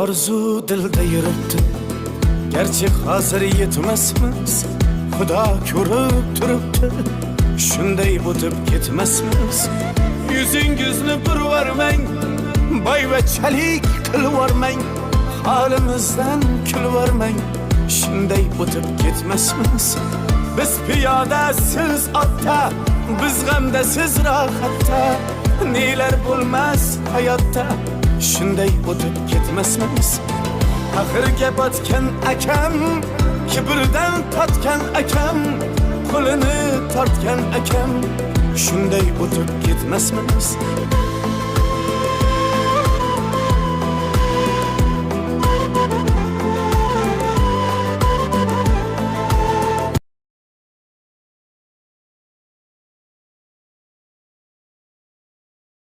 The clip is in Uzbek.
Arzu dilda yuribdi, gerçi hazır yetmesmiz. Xudo ko'rib turibdi, shunday o'tib ketmasmiz. Yüzüngizni burvarmang, boyvachalik qilvormang, holimizdan kulvormang, shunday o'tib ketmasmiz. Biz piyoda, siz otda, biz g'amda, siz rohatda, nelar bo'lmas hayotda, shunday o'tib ketmasmiz. Axirga botgan akam, kibrdan totgan akam, qo'lini tortgan akam, shunday o'tib ketmasmiz.